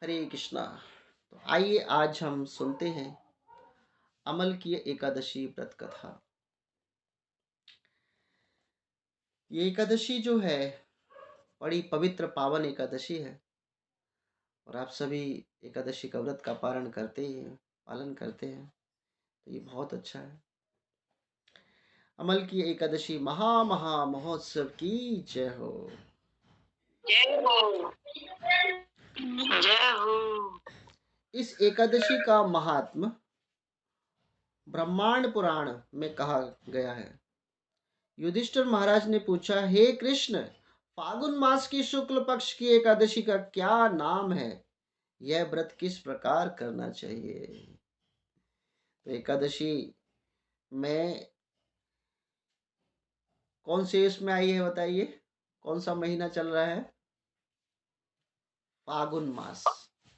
हरे कृष्णा। तो आइए आज हम सुनते हैं अमल की एकादशी व्रत कथा। ये एकादशी जो है बड़ी पवित्र पावन एकादशी है और आप सभी एकादशी का व्रत का पालन करते हैं, तो ये बहुत अच्छा है। अमल की एकादशी महा महा महोत्सव की जय हो। जय हो। जय हो। इस एकादशी का महात्म ब्रह्मांड पुराण में कहा गया है। युधिष्ठिर महाराज ने पूछा, हे कृष्ण, फागुन मास की शुक्ल पक्ष की एकादशी का क्या नाम है? यह व्रत किस प्रकार करना चाहिए? तो एकादशी में कौन से इसमें आई है बताइए? कौन सा महीना चल रहा है? फागुन मास।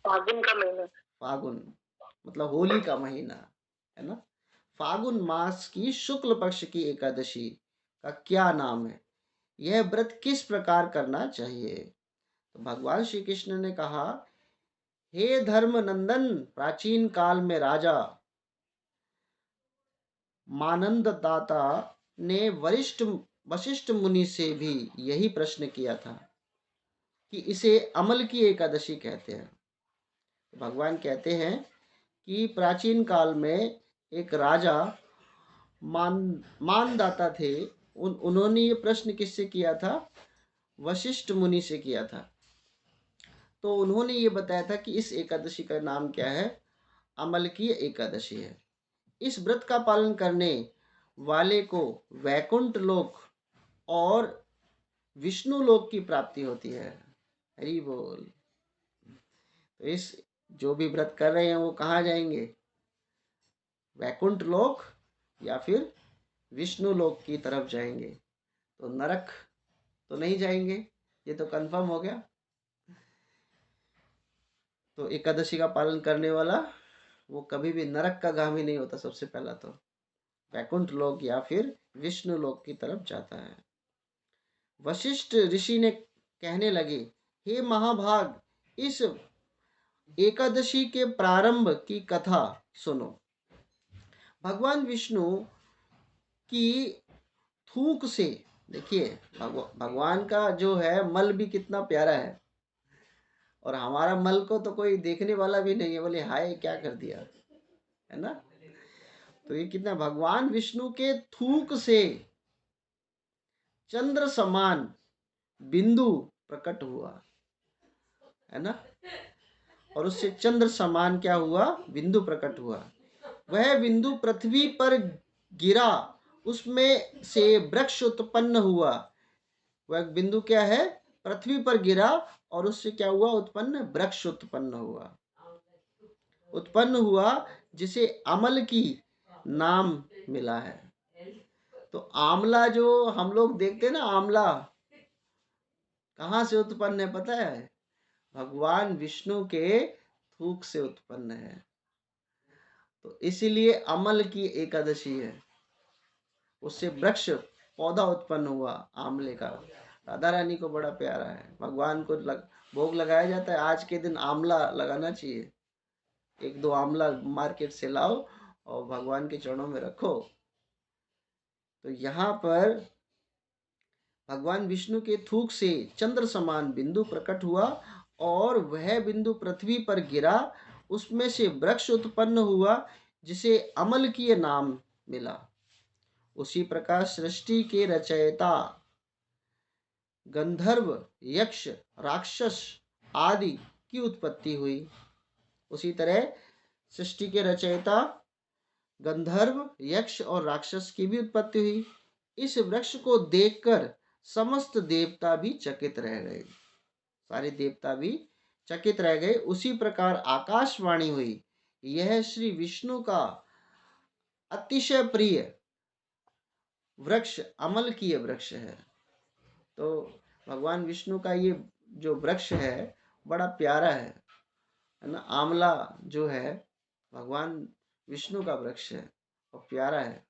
फागुन का महीना। फागुन मतलब होली का महीना है ना। फागुन मास की शुक्ल पक्ष की एकादशी का क्या नाम है? यह व्रत किस प्रकार करना चाहिए? तो भगवान श्री कृष्ण ने कहा, हे धर्म नंदन, प्राचीन काल में राजा मानंद दाता ने वशिष्ठ मुनि से भी यही प्रश्न किया था कि इसे अमल की एकादशी कहते हैं। भगवान कहते हैं कि प्राचीन काल में एक राजा मानदाता थे। उन्होंने ये प्रश्न किससे किया था? वशिष्ठ मुनि से किया था। तो उन्होंने ये बताया था कि इस एकादशी का नाम क्या है? अमल की एकादशी है। इस व्रत का पालन करने वाले को वैकुंठ लोक और विष्णु लोक की प्राप्ति होती है। हरि बोल। तो इस जो भी व्रत कर रहे हैं वो कहाँ जाएंगे? वैकुंठ लोक या फिर विष्णु लोक की तरफ जाएंगे। तो नरक तो नहीं जाएंगे, ये तो कंफर्म हो गया। तो एकादशी का पालन करने वाला वो कभी भी नरक का गामी नहीं होता। सबसे पहला तो वैकुंठ लोक या फिर विष्णु लोक की तरफ जाता है। वशिष्ठ ऋषि ने कहने लगे, हे महाभाग, इस एकादशी के प्रारंभ की कथा सुनो। भगवान विष्णु की थूक से, देखिए भगवान का जो है मल भी कितना प्यारा है और हमारा मल को तो कोई देखने वाला भी नहीं है, बोले हाय क्या कर दिया, है ना। तो ये कितना, भगवान विष्णु के थूक से चंद्र समान बिंदु प्रकट हुआ, है ना। और उससे चंद्र समान क्या हुआ? बिंदु प्रकट हुआ। वह बिंदु पृथ्वी पर गिरा, उसमें से वृक्ष उत्पन्न हुआ। वह बिंदु क्या है? पृथ्वी पर गिरा और उससे क्या हुआ? उत्पन्न, वृक्ष उत्पन्न हुआ जिसे अमल की नाम मिला है। तो आमला जो हम लोग देखते हैं ना, आमला कहाँ से उत्पन्न है पता है? भगवान विष्णु के थूक से उत्पन्न है। तो इसीलिए अमल की एकादशी है। उससे वृक्ष पौधा उत्पन्न हुआ आमले का। राधा रानी को बड़ा प्यारा है, भगवान को भोग लगाया जाता है। आज के दिन आमला लगाना चाहिए। एक दो आमला मार्केट से लाओ और भगवान के चरणों में रखो। तो यहाँ पर भगवान विष्णु के थूक से चंद्र समान बिंदु प्रकट हुआ और वह बिंदु पृथ्वी पर गिरा, उसमें से वृक्ष उत्पन्न हुआ जिसे अमल की नाम मिला। उसी प्रकार सृष्टि के रचयिता गंधर्व, यक्ष, राक्षस आदि की उत्पत्ति हुई। उसी तरह सृष्टि के रचयिता गंधर्व, यक्ष और राक्षस की भी उत्पत्ति हुई। इस वृक्ष को देखकर समस्त देवता भी चकित रह गए। सारे देवता भी चकित रह गए। उसी प्रकार आकाशवाणी हुई, यह श्री विष्णु का अतिशय प्रिय वृक्ष अमल की वृक्ष है। तो भगवान विष्णु का ये जो वृक्ष है बड़ा प्यारा है ना। आंवला जो है भगवान विष्णु का वृक्ष है और प्यारा है।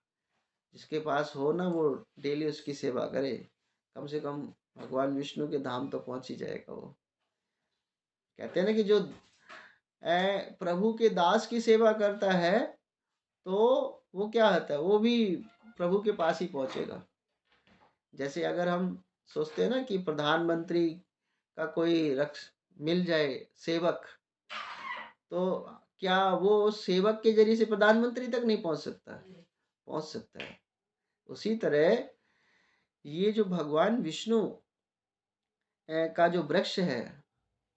जिसके पास हो ना वो डेली उसकी सेवा करे, कम से कम भगवान विष्णु के धाम तो पहुंच ही जाएगा वो। कहते हैं ना कि जो प्रभु के दास की सेवा करता है तो वो क्या होता है, वो भी प्रभु के पास ही पहुंचेगा। जैसे अगर हम सोचते हैं ना कि प्रधानमंत्री का कोई रक्ष मिल जाए सेवक, तो क्या वो सेवक के जरिए से प्रधानमंत्री तक नहीं पहुंच सकता? पहुंच सकता है। उसी तरह ये जो भगवान विष्णु का जो वृक्ष है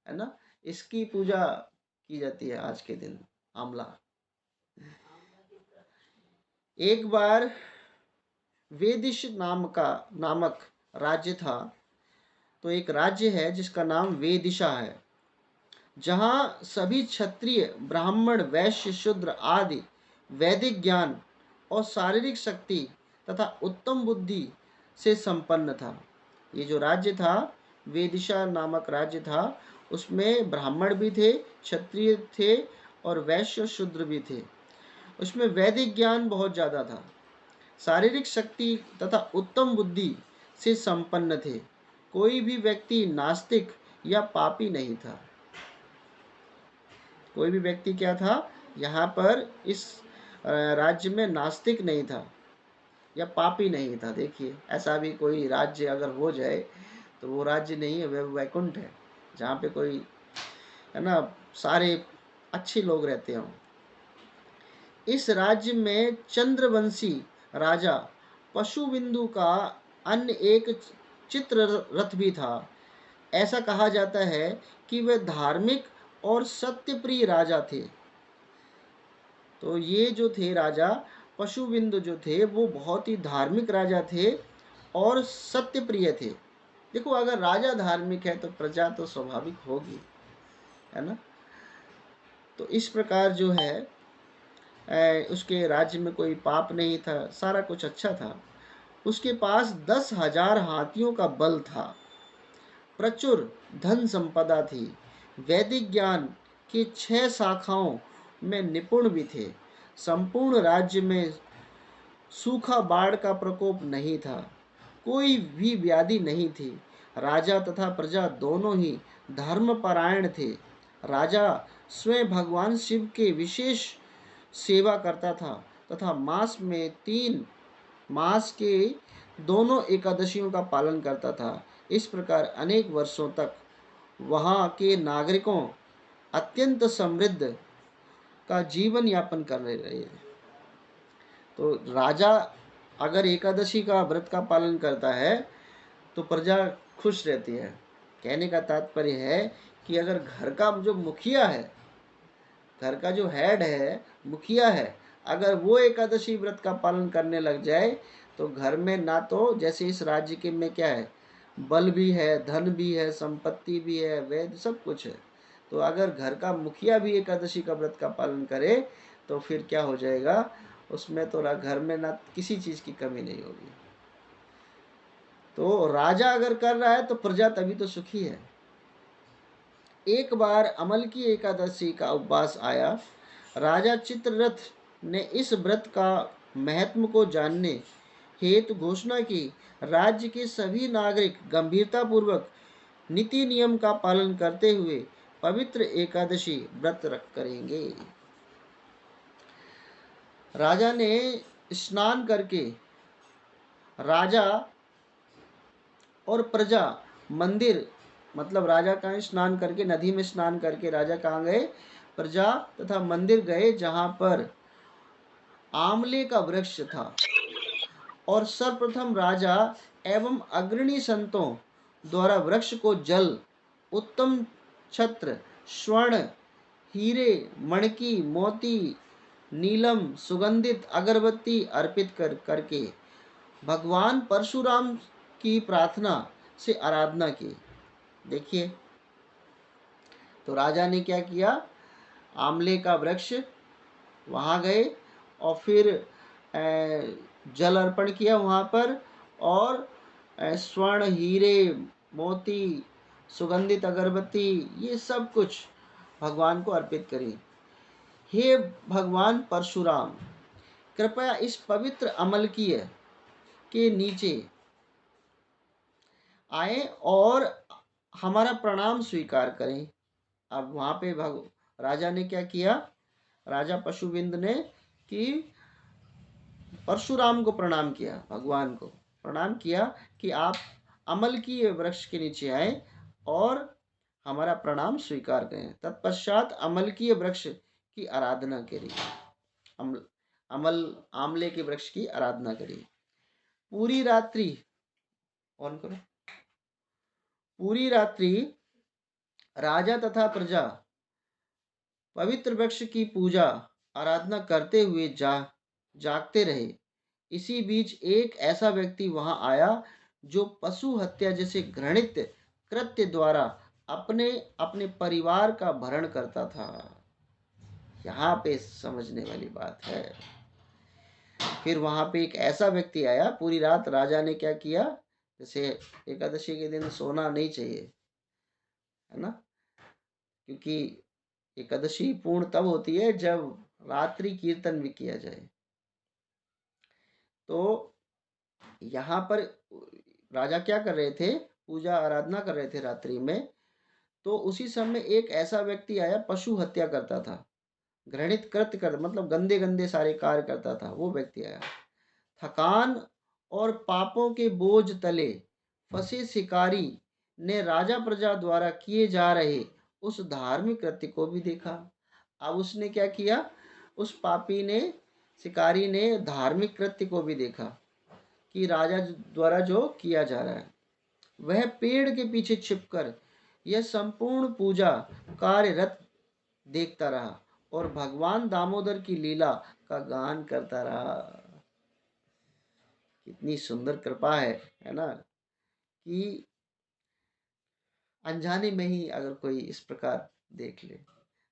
ना, इसकी पूजा की जाती है आज के दिन, आंवला। एक बार वेदिश नामक राज्य था। तो एक राज्य है जिसका नाम वेदिशा है, जहाँ सभी क्षत्रिय ब्राह्मण वैश्य शूद्र आदि वैदिक ज्ञान और शारीरिक शक्ति तथा उत्तम बुद्धि से संपन्न था। ये जो राज्य था, वेदिशा नामक राज्य था, उसमें ब्राह्मण भी थे, क्षत्रिय थे और वैश्य शूद्र भी थे। उसमें वैदिक ज्ञान बहुत ज़्यादा था, शारीरिक शक्ति तथा उत्तम बुद्धि से संपन्न थे। कोई भी व्यक्ति नास्तिक या पापी नहीं था। कोई भी व्यक्ति क्या था यहाँ पर, इस राज्य में नास्तिक नहीं था या पापी नहीं था। देखिए, ऐसा भी कोई राज्य अगर हो जाए तो वो राज्य नहीं है, वह वैकुंठ है, जहाँ पे कोई है ना सारे अच्छे लोग रहते हों। इस राज्य में चंद्रवंशी राजा पशुबिंदु का अन्य एक चित्र रथ भी था। ऐसा कहा जाता है कि वे धार्मिक और सत्यप्रिय राजा थे। तो ये जो थे राजा पशुबिंदु जो थे, वो बहुत ही धार्मिक राजा थे और सत्यप्रिय थे। देखो, अगर राजा धार्मिक है तो प्रजा तो स्वाभाविक होगी, है ना। तो इस प्रकार जो है उसके राज्य में कोई पाप नहीं था, सारा कुछ अच्छा था। उसके पास 10,000 हाथियों का बल था, प्रचुर धन संपदा थी, वैदिक ज्ञान की 6 शाखाओं में निपुण भी थे। संपूर्ण राज्य में सूखा बाढ़ का प्रकोप नहीं था, कोई भी व्याधि नहीं थी। राजा तथा प्रजा दोनों ही धर्मपरायण थे। राजा स्वयं भगवान शिव के विशेष सेवा करता था तथा मास के दोनों एकादशियों का पालन करता था। इस प्रकार अनेक वर्षों तक वहाँ के नागरिकों अत्यंत समृद्ध का जीवन यापन कर रहे। तो राजा अगर एकादशी का व्रत का पालन करता है तो प्रजा खुश रहती है। कहने का तात्पर्य है कि अगर घर का जो मुखिया है, घर का जो हेड है, मुखिया है, अगर वो एकादशी व्रत का पालन करने लग जाए तो घर में ना तो जैसे इस राज्य के में क्या है, बल भी है, धन भी है, संपत्ति भी है, वेद सब कुछ है। तो अगर घर का मुखिया भी एकादशी का व्रत का पालन करे तो फिर क्या हो जाएगा, उसमें तो घर में ना किसी चीज की कमी नहीं होगी। तो राजा अगर कर रहा है तो प्रजा तभी तो सुखी है। एक बार अमल की एकादशी का उपवास आया। राजा चित्ररथ ने इस व्रत का महत्व को जानने हेतु घोषणा की, राज्य के सभी नागरिक गंभीरता पूर्वक नीति नियम का पालन करते हुए पवित्र एकादशी व्रत करेंगे। राजा ने स्नान करके, राजा और प्रजा मंदिर, मतलब राजा कहाँ स्नान करके, नदी में स्नान करके राजा कहाँ गए, प्रजा तथा मंदिर गए जहाँ पर आंवले का वृक्ष था। और सर्वप्रथम राजा एवं अग्रणी संतों द्वारा वृक्ष को जल, उत्तम छत्र, स्वर्ण, हीरे, मणकी, मोती, नीलम, सुगंधित अगरबत्ती अर्पित करके भगवान परशुराम की प्रार्थना से आराधना की। देखिए, तो राजा ने क्या किया, आंवले का वृक्ष वहाँ गए और फिर जल अर्पण किया वहाँ पर, और स्वर्ण, हीरे, मोती, सुगंधित अगरबत्ती, ये सब कुछ भगवान को अर्पित करी। हे भगवान परशुराम, कृपया इस पवित्र अमलकीय के नीचे आए और हमारा प्रणाम स्वीकार करें। अब वहाँ पे राजा ने क्या किया, राजा पशुविंद ने कि परशुराम को प्रणाम किया, भगवान को प्रणाम किया कि आप अमल की वृक्ष के नीचे आए और हमारा प्रणाम स्वीकार करें। तत्पश्चात अमल की वृक्ष की आराधना करी, अमल अमल आमले के वृक्ष की आराधना करी। पूरी रात्रि ऑन करो, पूरी रात्रि राजा तथा प्रजा पवित्र वृक्ष की पूजा आराधना करते हुए जागते रहे। इसी बीच एक ऐसा व्यक्ति वहां आया जो पशु हत्या जैसे घृणित कृत्य द्वारा अपने अपने परिवार का भरण करता था। यहाँ पे समझने वाली बात है। फिर वहां पे एक ऐसा व्यक्ति आया, पूरी रात राजा ने क्या किया, जैसे एकादशी के दिन सोना नहीं चाहिए, है ना, क्योंकि एकादशी पूर्ण तब होती है जब रात्रि कीर्तन भी किया जाए। तो यहाँ पर राजा क्या कर रहे थे, पूजा आराधना कर रहे थे रात्रि में। तो उसी समय एक ऐसा व्यक्ति आया, पशु हत्या करता था, घृणित कृत्य कर मतलब गंदे गंदे सारे कार्य करता था, वो व्यक्ति आया। थकान और पापों के बोझ तले फंसे शिकारी ने राजा प्रजा द्वारा किए जा रहे उस धार्मिक कृत्य को भी देखा। अब उसने क्या किया, उस पापी ने, शिकारी ने धार्मिक कृत्य को भी देखा कि राजा द्वारा जो किया जा रहा है। वह पेड़ के पीछे छिपकर यह संपूर्ण पूजा कार्यरत देखता रहा और भगवान दामोदर की लीला का गान करता रहा। कितनी सुंदर कृपा है ना, कि अनजाने में ही अगर कोई इस प्रकार देख ले।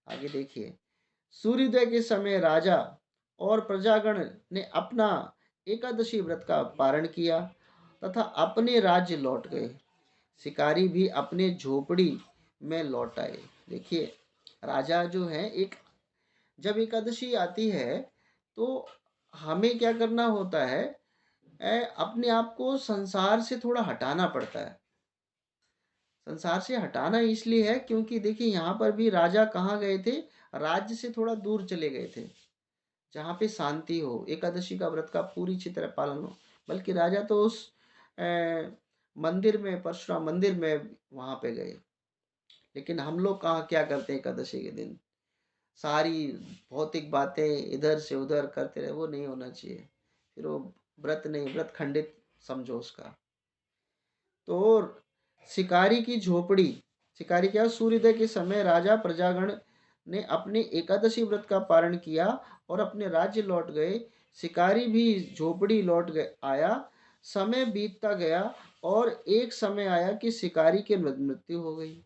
आगे देखिए, सूर्योदय के समय राजा और प्रजागण ने अपना एकादशी व्रत का पारण किया तथा अपने राज्य लौट गए। शिकारी भी अपने झोपड़ी में लौट आए। देखिए, राजा जो है, एक जब एकादशी आती है तो हमें क्या करना होता है, अपने आप को संसार से थोड़ा हटाना पड़ता है। संसार से हटाना इसलिए है क्योंकि देखिए यहाँ पर भी राजा कहाँ गए थे, राज्य से थोड़ा दूर चले गए थे जहाँ पे शांति हो, एकादशी का व्रत का पूरी अच्छी तरह पालन हो। बल्कि राजा तो उस मंदिर में, परशुराम मंदिर में वहां पे गए। लेकिन हम लोग कहाँ क्या करते हैं एकादशी के दिन, सारी भौतिक बातें इधर से उधर करते रहे, वो नहीं होना चाहिए। फिर वो व्रत नहीं, व्रत खंडित समझो उसका। तो शिकारी की झोपड़ी, शिकारी क्या, सूर्योदय के समय राजा प्रजागण ने अपने एकादशी व्रत का पारण किया और अपने राज्य लौट गए। शिकारी भी झोपड़ी लौट गए आया। समय बीतता गया और एक समय आया कि शिकारी की मृत्यु हो गई।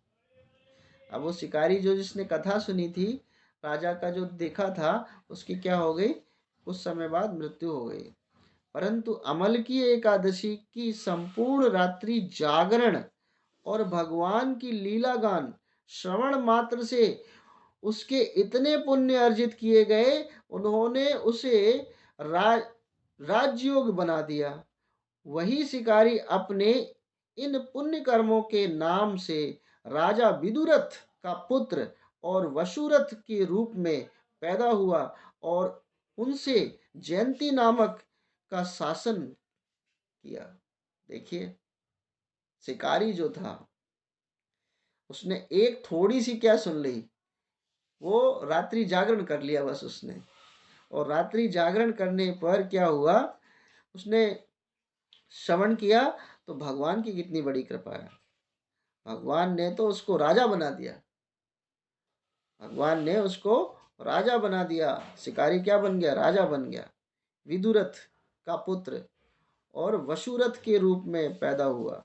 अब वो शिकारी जो जिसने कथा सुनी थी, राजा का जो देखा था, उसकी क्या हो गई, कुछ समय बाद मृत्यु हो गई। परंतु अमल की एकादशी की संपूर्ण रात्रि जागरण और भगवान की लीला गान श्रवण मात्र से उसके इतने पुण्य अर्जित किए गए, उन्होंने उसे राजयोग बना दिया। वही शिकारी अपने इन पुण्य कर्मों के नाम से राजा विदुरथ का पुत्र और वशुरथ के रूप में पैदा हुआ और उनसे जयंती नामक का शासन किया। देखिए, शिकारी जो था उसने एक थोड़ी सी क्या सुन ली, वो रात्रि जागरण कर लिया बस उसने। और रात्रि जागरण करने पर क्या हुआ, उसने श्रवण किया तो भगवान की कितनी बड़ी कृपा है, भगवान ने तो उसको राजा बना दिया। भगवान ने उसको राजा बना दिया। शिकारी क्या बन गया, राजा बन गया, विदुरथ का पुत्र और वशुरथ के रूप में पैदा हुआ,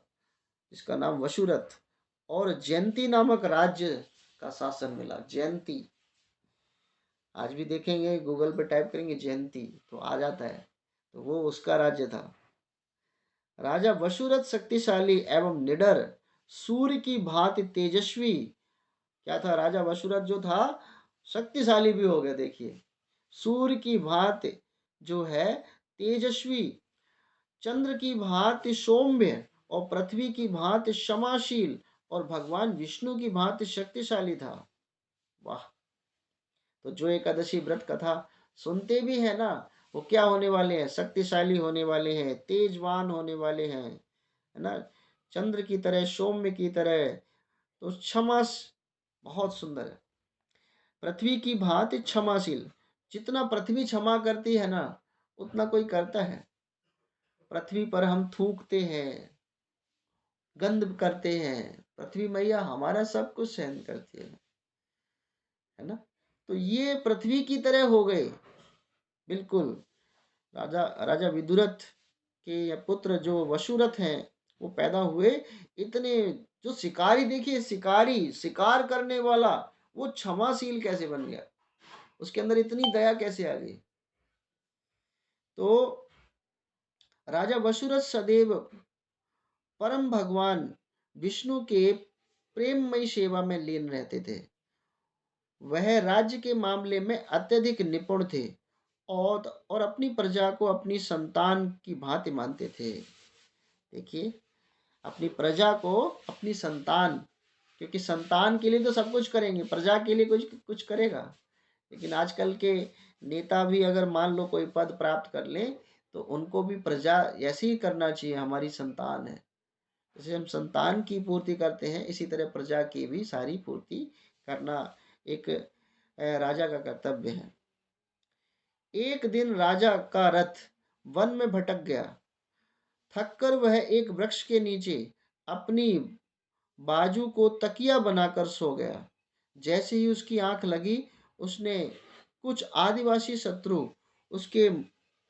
जिसका नाम वशुरथ। और जयंती नामक राज्य का शासन मिला। जयंती आज भी देखेंगे, गूगल पे टाइप करेंगे जयंती तो आ जाता है, तो वो उसका राज्य था। राजा वशुरथ शक्तिशाली एवं निडर, सूर्य की भांति तेजस्वी क्या था, राजा वशुरथ जो था शक्तिशाली भी हो गया। देखिए, सूर्य की भांति जो है तेजस्वी, चंद्र की भांति सौम्य और पृथ्वी की भांति क्षमाशील और भगवान विष्णु की भांति शक्तिशाली था। वाह, तो जो एकादशी व्रत कथा सुनते भी है ना, वो क्या होने वाले हैं? शक्तिशाली होने वाले हैं, तेजवान होने वाले हैं, है ना, चंद्र की तरह, सौम्य की तरह। तो क्षमा बहुत सुंदर है। पृथ्वी की भांति क्षमाशील। जितना पृथ्वी क्षमा करती है ना, उतना कोई करता है? पृथ्वी पर हम थूकते हैं, गंध करते हैं, पृथ्वी मैया हमारा सब कुछ सहन करती है ना। तो ये पृथ्वी की तरह हो गए, बिल्कुल। राजा राजा विदुरथ के पुत्र जो वसुरथ हैं, वो पैदा हुए। इतने जो शिकारी, देखिए शिकारी, शिकार करने वाला, वो क्षमाशील कैसे बन गया? उसके अंदर इतनी दया कैसे आ गई? तो राजा वसुरथ सदैव परम भगवान विष्णु के प्रेममयी सेवा में लीन रहते थे। वह राज्य के मामले में अत्यधिक निपुण थे और अपनी प्रजा को अपनी संतान की भांति मानते थे। देखिए, अपनी प्रजा को अपनी संतान, क्योंकि संतान के लिए तो सब कुछ करेंगे, प्रजा के लिए कुछ कुछ करेगा। लेकिन आजकल के नेता भी अगर मान लो कोई पद प्राप्त कर ले, तो उनको भी प्रजा ऐसे ही करना चाहिए, हमारी संतान है। जैसे हम संतान की पूर्ति करते हैं, इसी तरह प्रजा की भी सारी पूर्ति करना एक राजा का कर्तव्य है। एक दिन राजा का रथ वन में भटक गया। थककर वह एक वृक्ष के नीचे अपनी बाजू को तकिया बनाकर सो गया। जैसे ही उसकी आंख लगी, उसने कुछ आदिवासी शत्रु उसके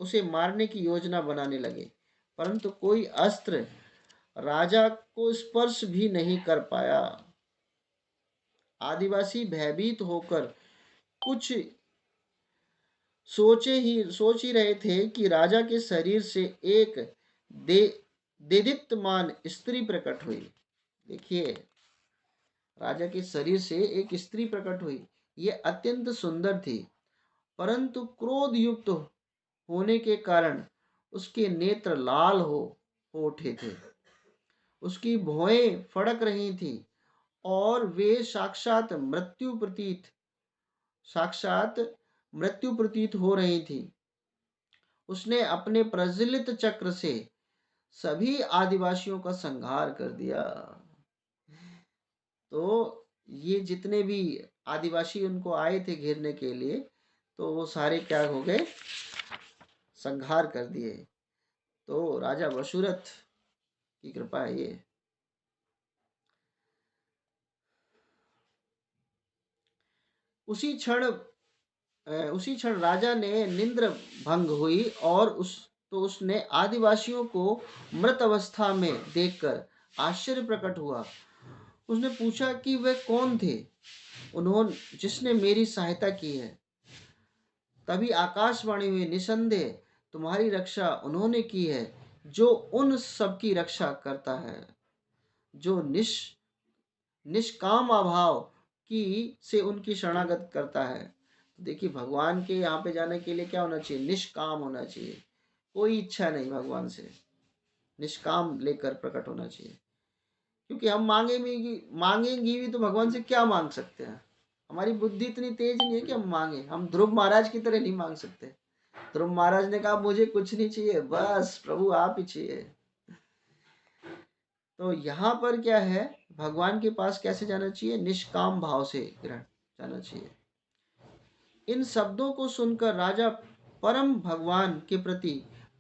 उसे मारने की योजना बनाने लगे, परंतु कोई अस्त्र राजा को स्पर्श भी नहीं कर पाया। आदिवासी भयभीत होकर कुछ सोच ही रहे थे कि राजा के शरीर से एक दे देदीप्यमान स्त्री प्रकट हुई। देखिए, राजा के शरीर से एक स्त्री प्रकट हुई। ये अत्यंत सुंदर थी, परंतु क्रोध युक्त होने के कारण उसके नेत्र लाल हो उठे थे। उसकी भौहें फड़क रही थी और वे साक्षात मृत्यु प्रतीत हो रही थी। उसने अपने प्रज्वलित चक्र से सभी आदिवासियों का संहार कर दिया। तो ये जितने भी आदिवासी उनको आए थे घेरने के लिए, तो वो सारे क्या हो गए? संहार कर दिए। तो राजा वसुरथ की कृपा है ये। उसी क्षण राजा ने निद्रा भंग हुई और उसने आदिवासियों को मृत अवस्था में देखकर आश्चर्य प्रकट हुआ। उसने पूछा कि वे कौन थे, उन्होंने जिसने मेरी सहायता की है। तभी आकाशवाणी हुई, निसंदेह तुम्हारी रक्षा उन्होंने की है जो उन सबकी रक्षा करता है, जो निष्काम अभाव की से उनकी शरणागत करता है। तो देखिए, भगवान के यहाँ पे जाने के लिए क्या होना चाहिए? निष्काम होना चाहिए, कोई इच्छा नहीं भगवान से, निष्काम लेकर प्रकट होना चाहिए। क्योंकि हम मांगेंगी भी तो भगवान से क्या मांग सकते हैं? हमारी बुद्धि इतनी तेज नहीं है कि हम मांगे। हम ध्रुव महाराज की तरह नहीं मांग सकते। ध्रुव महाराज ने कहा मुझे कुछ नहीं चाहिए, बस प्रभु आप ही चाहिए। तो यहाँ पर क्या है, भगवान के पास कैसे जाना चाहिए? निष्काम भाव से ग्रहण जाना चाहिए। इन शब्दों को सुनकर राजा परम भगवान के प्रति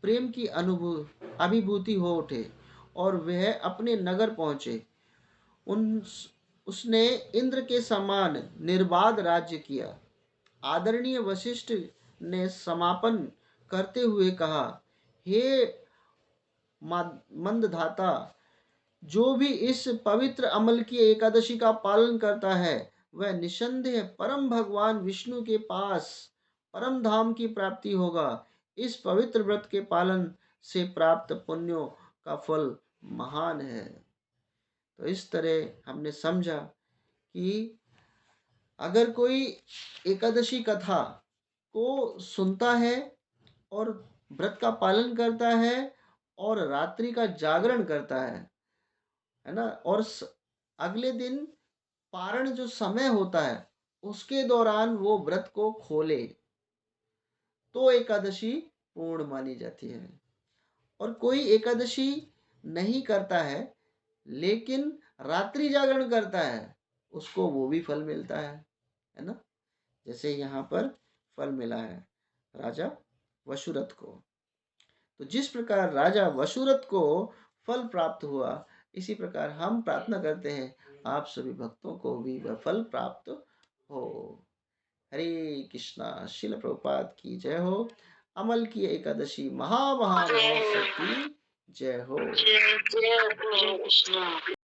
प्रेम की अभिभूति हो उठे और वह अपने नगर पहुंचे। उन उसने इंद्र के समान निर्बाध राज्य किया। आदरणीय वशिष्ठ ने समापन करते हुए कहा, हे मंदधाता, जो भी इस पवित्र अमल की एकादशी का पालन करता है, वह निसंदेह परम भगवान विष्णु के पास परम धाम की प्राप्ति होगा। इस पवित्र व्रत के पालन से प्राप्त पुण्यों का फल महान है। तो इस तरह हमने समझा कि अगर कोई एकादशी कथा को सुनता है और व्रत का पालन करता है और रात्रि का जागरण करता है ना, और अगले दिन पारण जो समय होता है उसके दौरान वो व्रत को खोले तो एकादशी पूर्ण मानी जाती है। और कोई एकादशी नहीं करता है लेकिन रात्रि जागरण करता है, उसको वो भी फल मिलता है ना? जैसे यहाँ पर फल मिला है राजा वशुरथ को। तो जिस प्रकार राजा वशुरथ को फल प्राप्त हुआ, इसी प्रकार हम प्रार्थना करते हैं आप सभी भक्तों को भी वह फल प्राप्त हो। हरे कृष्णा। शिल प्रभुपाद की जय हो। अमल की एकादशी महा महा जय महोत्सव की जय हो। जय जय कृष्ण।